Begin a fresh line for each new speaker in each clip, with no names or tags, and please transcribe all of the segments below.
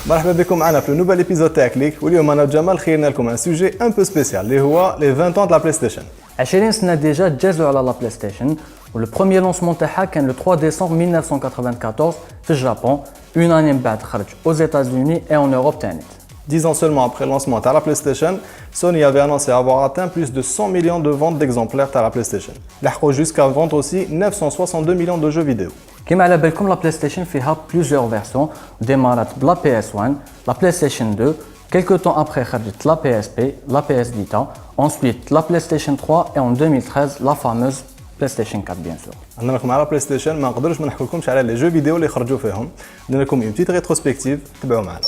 مرحبا بكم معنا في نوفال ايبيزود تاع كليك واليوم انا وجمال خيرنا لكم ان سوجي ان بو سبيسيال اللي هو لي 20 ans de la PlayStation.
20 سنه ديجا تجازوا على لا بلاي ستيشن ولو بروميير لونسمون تاعها كان لو 3 ديسمبر 1994 في اليابان اون اني من بعد خرج aux États-Unis et en Europe تاني.
10 ans seulement après le lancement de la PlayStation, Sony avait annoncé avoir atteint plus de 100 millions de ventes d'exemplaires de la PlayStation. L'Arco jusqu'à vendre aussi 962 millions de jeux vidéo.
كما على بالكم لا بلاي ستيشن فيها بليزيور فيرسيون ديمارات بلا بي اس 1 لا بلاي ستيشن 2 quelques temps après خرجت لا بي اس بي لا بي اس فيتا ensuite la PlayStation 3 et en 2013 la fameuse PlayStation 4 bien sûr.
عندنا لكم على بلاي ستيشن ما نقدرش ما نحكولكمش على لي جو فيديو اللي خرجوا فيهم. درنا لكم une petite rétrospective تبعوا معنا.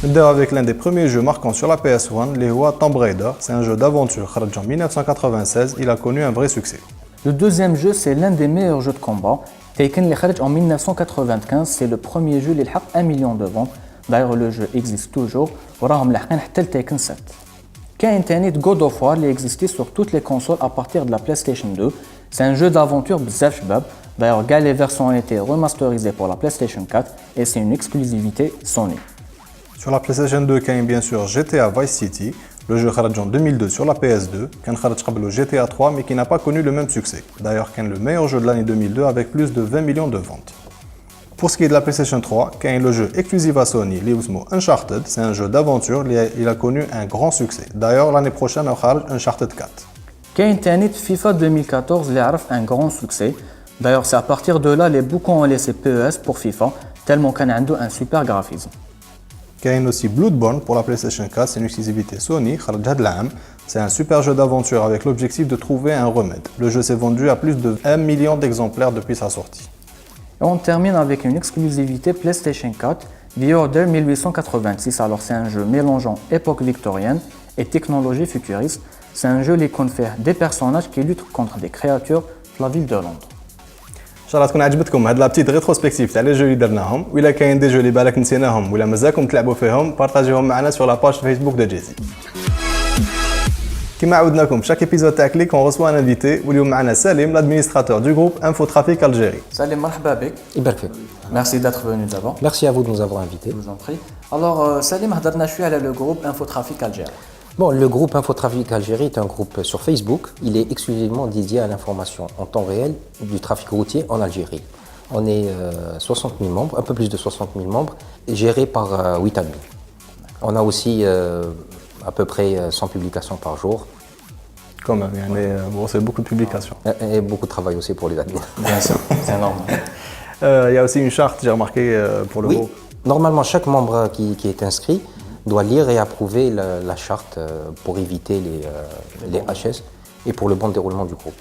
نبداو avec l'un des premiers jeux marquants sur la PS1 اللي هو Tomb Raider. C'est un jeu d'aventure خرج en 1996, il a connu un vrai succès.
Le deuxième jeu, c'est l'un des meilleurs jeux de combat. Taken اللي خرج en 1995, c'est le premier jeu اللي حقق 1 million de ventes. D'ailleurs, le jeu existe toujours. وراهم لاحقين حتى Taken 7. كاين تاني God of War اللي existait sur toutes les consoles à partir de la PlayStation 2. C'est un jeu d'aventure بزاف شباب. D'ailleurs, les versions ont été remasterisées pour la PlayStation 4 et c'est une exclusivité Sony.
Sur la PlayStation 2, il y a bien sûr GTA Vice City. Le jeu est en 2002 sur la PS2, qui a le GTA 3 mais qui n'a pas connu le même succès. D'ailleurs, c'est le meilleur jeu de l'année 2002 avec plus de 20 millions de ventes. Pour ce qui est de la PlayStation 3, il y a le jeu exclusif à Sony, Uncharted. C'est un jeu d'aventure, il a connu un grand succès. D'ailleurs, l'année prochaine, il y aura Uncharted 4.
Il y a FIFA 2014 qui a eu un grand succès. D'ailleurs, c'est à partir de là, les beaucoup ont laissé PES pour FIFA, tellement qu'il y a un super graphisme.
Il y a aussi Bloodborne pour la PlayStation 4, c'est une exclusivité Sony, c'est un super jeu d'aventure avec l'objectif de trouver un remède. Le jeu s'est vendu à plus de 1 million d'exemplaires depuis sa sortie.
Et on termine avec une exclusivité PlayStation 4, The Order 1886. Alors c'est un jeu mélangeant époque victorienne et technologie futuriste. C'est un jeu qui confère des personnages qui luttent contre des créatures de la ville de Londres.
ان شاء الله تكون عجبتكم هاد لابتيت ريتروسبكتيف تاع لي جو اللي درناهم ولا كاين دي جو اللي بالك نسيناهم ولا مازالكم تلعبوا فيهم بارطاجيهم معنا sur la page Facebook de Jazzy. كما عودناكم chaque épisode تاع كليك on reçoit un invité واليوم معنا سليم l'administrateur du groupe Infotrafic Algérie.
Salim, marhaba bik.
يبارك فيك.
Merci d'être venu d'abord.
Merci à vous de nous avoir invités.
Je vous en prie. Alors Salim, هضرنا شويه على le groupe Infotrafic Algérie.
Bon, le groupe Infotrafic Algérie est un groupe sur Facebook. Il est exclusivement dédié à l'information en temps réel du trafic routier en Algérie. On est 60 000 membres, un peu plus de 60 000 membres, gérés par 8 admins. On a aussi à peu près 100 publications par jour.
Quand même, c'est beaucoup de publications.
Et beaucoup de travail aussi pour les admins.
Bien sûr, c'est énorme.
Il y a aussi une charte, j'ai remarqué, pour le groupe.
Normalement, chaque membre qui est inscrit doit lire et approuver la charte pour éviter les HS et pour le bon déroulement du groupe.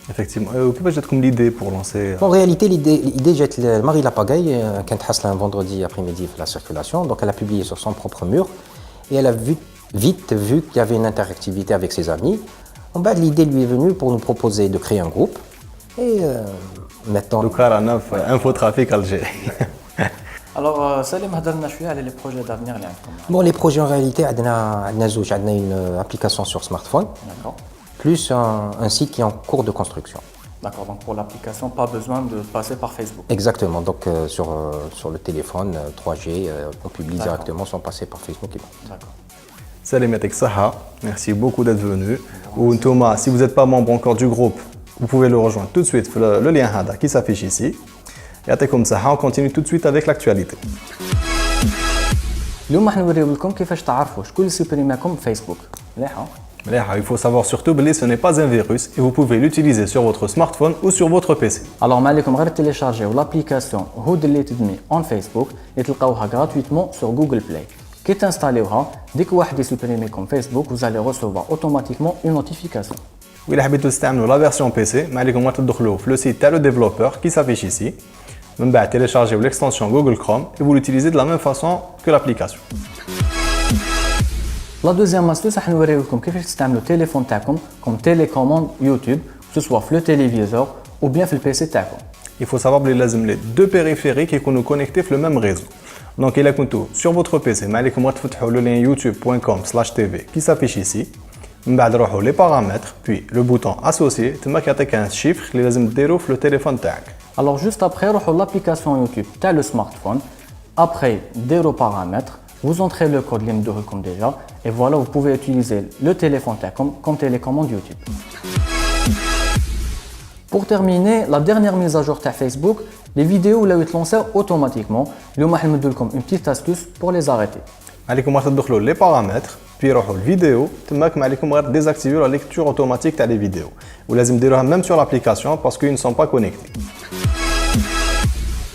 Effectivement. Qu'est-ce que comme l'idée pour lancer
En réalité, l'idée jette Marie Lapagaille, qui a un vendredi après-midi la circulation, donc elle a publié sur son propre mur et elle a vite vu qu'il y avait une interactivité avec ses amis. En bas, l'idée lui est venue pour nous proposer de créer un groupe et maintenant...
Le Karanaf Infotrafic Algérie.
Alors Salim, هضرنا شويه على les projets d'avenir اللي عندكم.
Bon, les projets en réalité, on a une application sur smartphone, plus un site qui est en cours de construction.
D'accord, donc pour l'application, pas besoin de passer par Facebook.
Exactement, donc sur le téléphone 3G, on publie directement sans passer par Facebook.
D'accord.
Salim Yatek Saha, merci beaucoup d'être venu. Ou Thomas, si vous n'êtes pas membre encore du groupe, vous pouvez le rejoindre tout de suite, le lien Hada qui s'affiche ici. يعطيكم صحة, on continue tout de suite avec l'actualité.
اليوم راح نوريو لكم كيفاش تعرفوا شكون اللي سيبريماكم فيسبوك. مليحة.
Il faut savoir surtout que ce n'est pas un virus et vous pouvez l'utiliser sur votre smartphone ou sur votre PC.
Alors ما عليكم غير télécharger l'application هود اللي تدمي on Facebook اللي تلقاوها gratuitement sur Google Play. كي تنستاليوها ديك واحد يسيبريميكم فيسبوك vous allez recevoir automatiquement une notification.
وإلا حبيتوا تستعملوا la version PC, ما عليكم غير تدخلوا في le site تاع le développeur qui s'affiche ici. من بعد téléchargez l'extension Google Chrome et vous l'utilisez de la même façon que l'application.
La deuxième astuce, راح نوريو لكم كيفاش تستعملوا التليفون تاعكم comme télécommande YouTube, que ce soit في le téléviseur ou bien في le PC تاعكم.
Il faut savoir que les deux périphériques sont connectés sur le même réseau. Donc il est sur votre PC, mais allez le lien youtube.com/tv qui s'affiche ici. من بعد روحوا les paramètres, puis le bouton associé, تما كيعطيك un chiffre اللي لازم ديرو في le téléphone تاعك.
Alors juste après, روحوا l'application YouTube تاع le smartphone, Après, dès le paramètre, vous entrez le code اللي مدوه لكم déjà et voilà, vous pouvez utiliser le téléphone تاعكم comme télécommande YouTube. Pour terminer, la dernière mise à jour de Facebook, les vidéos là sont lancées automatiquement. اليوم راح نمدو لكم une petite astuce pour les arrêter.
عليكم غير تدخلوا les paramètres puis روحوا الفيديو تماك ما عليكم غير désactiver la lecture automatique تاع les vidéos ولازم ديروها même sur l'application parce qu'ils ne sont pas connectés.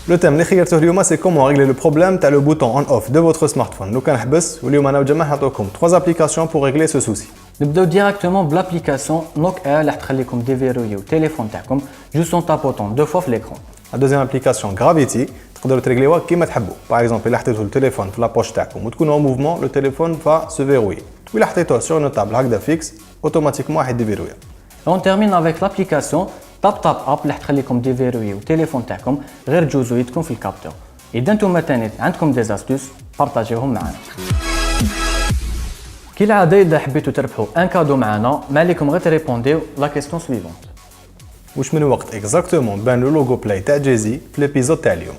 Le thème اللي خيرته اليوم c'est comment régler le problème تاع le bouton on off de votre smartphone. لو كان حبس واليوم انا وجماعه نعطيكم 3 applications pour régler ce souci.
نبداو directement بلابليكاسيون نوك اير اللي تخليكم ديفيرويو التليفون تاعكم juste en tapotant 2 fois في l'écran.
La deuxième application Gravity تقدروا تريغليوها كيما تحبوا. Par exemple الا حطيتوا التليفون في لابوش تاعكم وتكونوا en mouvement le téléphone va se verrouiller. وإلا حطيتوه sur une table هكذا fixe automatiquement راح يديفيروي.
On termine avec l'application TapTapApp اللي تخليكم ديفيرويو التليفون تاعكم غير تجوزوا يدكم في الكابتور. اذا نتوما تاني عندكم دي زاستوس بارطاجيوهم معنا. كالعاده اذا حبيتوا تربحوا ان كادو معنا ما عليكم غير تريبونديو لا كيستيون سويفونت.
واش من وقت اكزاكتومون بان لو لوغو بلاي تاع جيزي في ليبيزود تاع اليوم.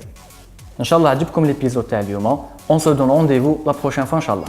ان شاء الله عجبكم ليبيزود تاع اليوم. On se donne rendez-vous la prochaine fois ان شاء الله.